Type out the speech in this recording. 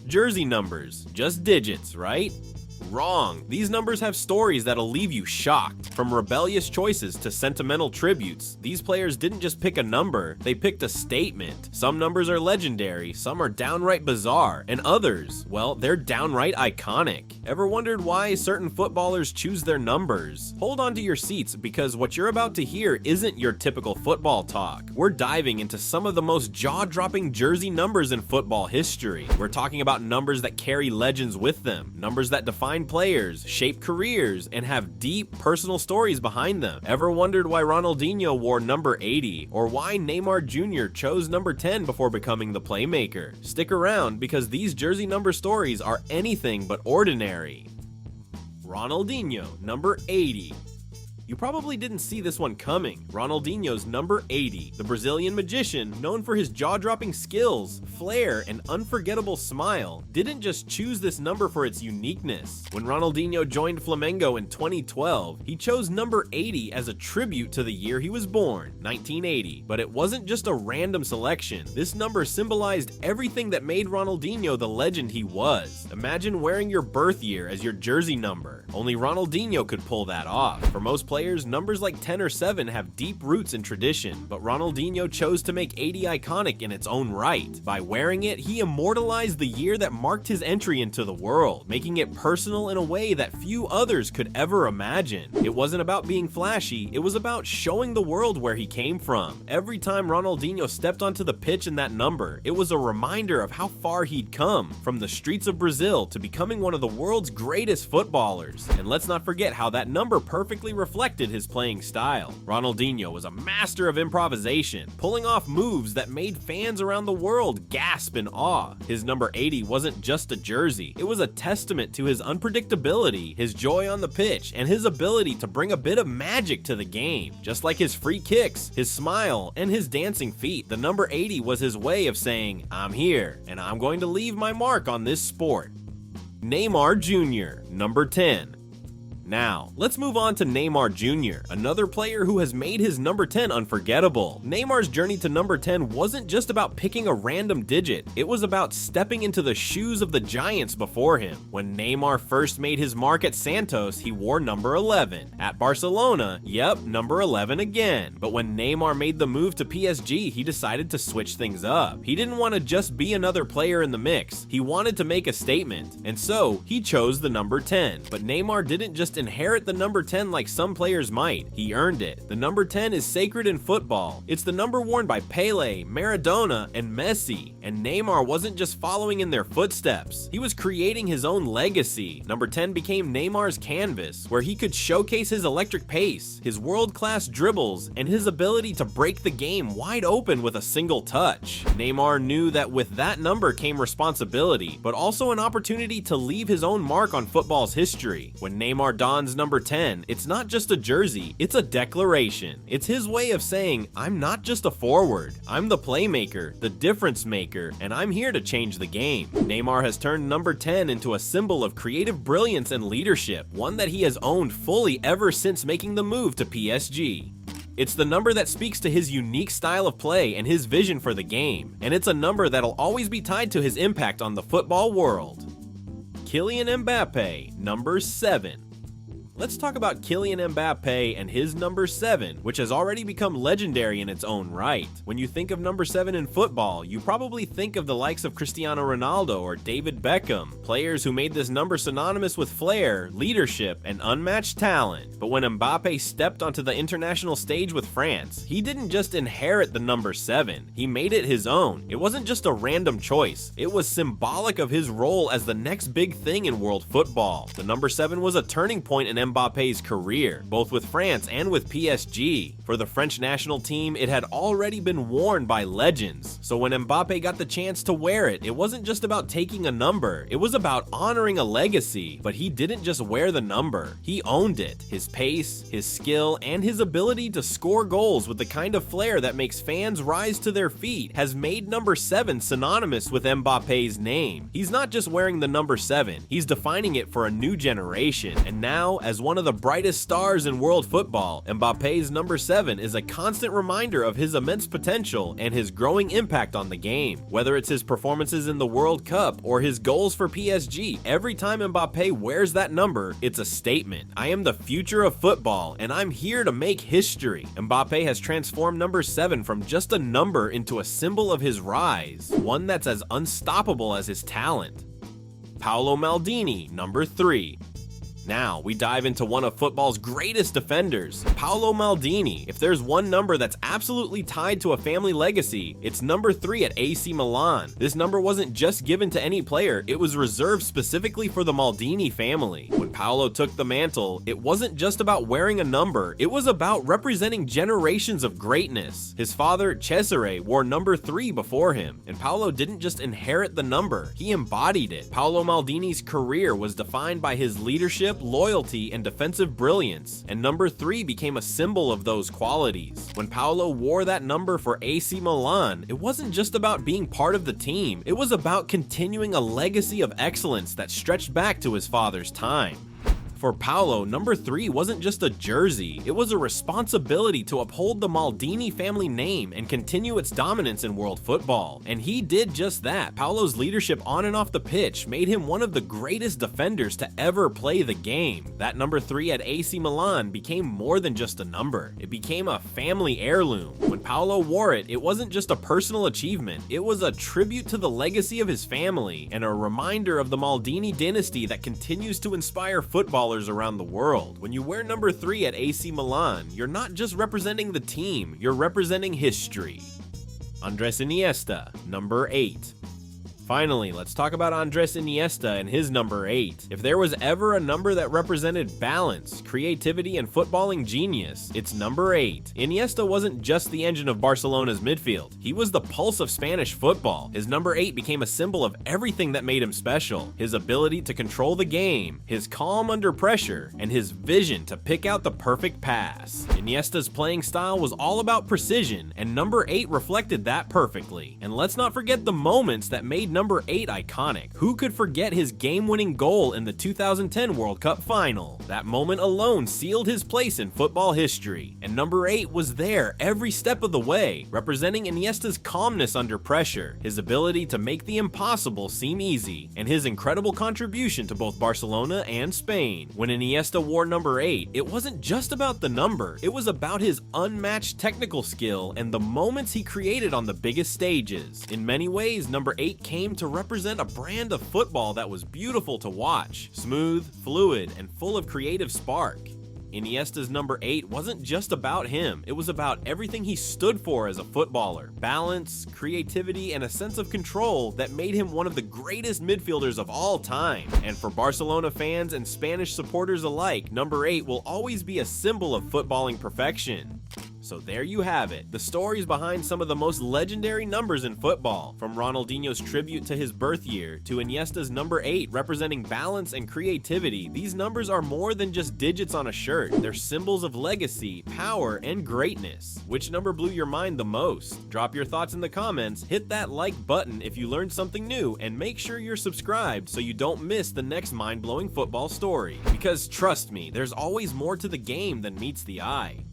jersey numbers, just digits, right? Wrong. These numbers have stories that'll leave you shocked. From rebellious choices to sentimental tributes, these players didn't just pick a number, they picked a statement. Some numbers are legendary, some are downright bizarre, and others, well, they're downright iconic. Ever wondered why certain footballers choose their numbers? Hold on to your seats, because what you're about to hear isn't your typical football talk. We're diving into some of the most jaw-dropping jersey numbers in football history. We're talking about numbers that carry legends with them, numbers that define players, shape careers, and have deep personal stories behind them. Ever wondered why Ronaldinho wore number 80, or why Neymar Jr. chose number 10 before becoming the playmaker? Stick around, because these jersey number stories are anything but ordinary. Ronaldinho, number 80. You probably didn't see this one coming. Ronaldinho's number 80, the Brazilian magician, known for his jaw-dropping skills, flair, and unforgettable smile, didn't just choose this number for its uniqueness. When Ronaldinho joined Flamengo in 2012, he chose number 80 as a tribute to the year he was born, 1980. But it wasn't just a random selection. This number symbolized everything that made Ronaldinho the legend he was. Imagine wearing your birth year as your jersey number. Only Ronaldinho could pull that off. For most players, numbers like 10 or 7 have deep roots in tradition, but Ronaldinho chose to make 80 iconic in its own right. By wearing it, he immortalized the year that marked his entry into the world, making it personal in a way that few others could ever imagine. It wasn't about being flashy, it was about showing the world where he came from. Every time Ronaldinho stepped onto the pitch in that number, it was a reminder of how far he'd come, from the streets of Brazil to becoming one of the world's greatest footballers. And let's not forget how that number perfectly reflected his playing style. Ronaldinho was a master of improvisation, pulling off moves that made fans around the world gasp in awe. His number 80 wasn't just a jersey, it was a testament to his unpredictability, his joy on the pitch, and his ability to bring a bit of magic to the game. Just like his free kicks, his smile, and his dancing feet, the number 80 was his way of saying, "I'm here, and I'm going to leave my mark on this sport." Neymar Jr., number 10. Now, let's move on to Neymar Jr., another player who has made his number 10 unforgettable. Neymar's journey to number 10 wasn't just about picking a random digit, it was about stepping into the shoes of the giants before him. When Neymar first made his mark at Santos, he wore number 11. At Barcelona, yep, number 11 again. But when Neymar made the move to PSG, he decided to switch things up. He didn't want to just be another player in the mix, he wanted to make a statement, and so he chose the number 10. But Neymar didn't just inherit the number 10 like some players might, he earned it. The number 10 is sacred in football. It's the number worn by Pele, Maradona, and Messi. And Neymar wasn't just following in their footsteps, he was creating his own legacy. Number 10 became Neymar's canvas, where he could showcase his electric pace, his world-class dribbles, and his ability to break the game wide open with a single touch. Neymar knew that with that number came responsibility, but also an opportunity to leave his own mark on football's history. When Neymar dons number 10, it's not just a jersey, it's a declaration. It's his way of saying, I'm not just a forward, I'm the playmaker, the difference maker, and I'm here to change the game. Neymar has turned number 10 into a symbol of creative brilliance and leadership, one that he has owned fully ever since making the move to PSG. It's the number that speaks to his unique style of play and his vision for the game, and it's a number that'll always be tied to his impact on the football world. Killian Mbappe, number 7. Let's talk about Killian Mbappe and his number 7, which has already become legendary in its own right. When you think of number 7 in football, you probably think of the likes of Cristiano Ronaldo or David Beckham, players who made this number synonymous with flair, leadership, and unmatched talent. But when Mbappe stepped onto the international stage with France, he didn't just inherit the number 7, he made it his own. It wasn't just a random choice, it was symbolic of his role as the next big thing in world football. The number 7 was a turning point in Mbappe's career, both with France and with PSG. For the French national team, it had already been worn by legends. So when Mbappe got the chance to wear it, it wasn't just about taking a number, it was about honoring a legacy. But he didn't just wear the number, he owned it. His pace, his skill, and his ability to score goals with the kind of flair that makes fans rise to their feet has made number 7 synonymous with Mbappe's name. He's not just wearing the number 7, he's defining it for a new generation. And now, as As one of the brightest stars in world football, Mbappe's number 7 is a constant reminder of his immense potential and his growing impact on the game. Whether it's his performances in the World Cup or his goals for PSG, every time Mbappe wears that number, it's a statement. I am the future of football, and I'm here to make history. Mbappe has transformed number 7 from just a number into a symbol of his rise, one that's as unstoppable as his talent. Paulo Maldini, number 3. Now, we dive into one of football's greatest defenders, Paulo Maldini. If there's one number that's absolutely tied to a family legacy, it's number 3 at AC Milan. This number wasn't just given to any player, it was reserved specifically for the Maldini family. When Paulo took the mantle, it wasn't just about wearing a number, it was about representing generations of greatness. His father, Cesare, wore number 3 before him, and Paulo didn't just inherit the number, he embodied it. Paulo Maldini's career was defined by his leadership, loyalty, and defensive brilliance, and number 3 became a symbol of those qualities. When Paulo wore that number for AC Milan, it wasn't just about being part of the team, it was about continuing a legacy of excellence that stretched back to his father's time. For Paulo, number 3 wasn't just a jersey, it was a responsibility to uphold the Maldini family name and continue its dominance in world football. And he did just that. Paulo's leadership on and off the pitch made him one of the greatest defenders to ever play the game. That number 3 at AC Milan became more than just a number, it became a family heirloom. When Paulo wore it, it wasn't just a personal achievement, it was a tribute to the legacy of his family and a reminder of the Maldini dynasty that continues to inspire football around the world. When you wear number 3 at AC Milan, you're not just representing the team, you're representing history. Andres Iniesta, number 8. Finally, let's talk about Andres Iniesta and his number 8. If there was ever a number that represented balance, creativity, and footballing genius, it's number 8. Iniesta wasn't just the engine of Barcelona's midfield, he was the pulse of Spanish football. His number 8 became a symbol of everything that made him special: his ability to control the game, his calm under pressure, and his vision to pick out the perfect pass. Iniesta's playing style was all about precision, and number 8 reflected that perfectly. And let's not forget the moments that made number 8 iconic. Who could forget his game-winning goal in the 2010 World Cup final? That moment alone sealed his place in football history. And number 8 was there every step of the way, representing Iniesta's calmness under pressure, his ability to make the impossible seem easy, and his incredible contribution to both Barcelona and Spain. When Iniesta wore number 8, it wasn't just about the number, it was about his unmatched technical skill and the moments he created on the biggest stages. In many ways, number 8 came to represent a brand of football that was beautiful to watch, smooth, fluid, and full of creative spark. Iniesta's number 8 wasn't just about him, it was about everything he stood for as a footballer: balance, creativity, and a sense of control that made him one of the greatest midfielders of all time. And for Barcelona fans and Spanish supporters alike, number 8 will always be a symbol of footballing perfection. So there you have it, the stories behind some of the most legendary numbers in football. From Ronaldinho's tribute to his birth year, to Iniesta's number 8 representing balance and creativity, these numbers are more than just digits on a shirt. They're symbols of legacy, power, and greatness. Which number blew your mind the most? Drop your thoughts in the comments, hit that like button if you learned something new, and make sure you're subscribed so you don't miss the next mind-blowing football story. Because trust me, there's always more to the game than meets the eye.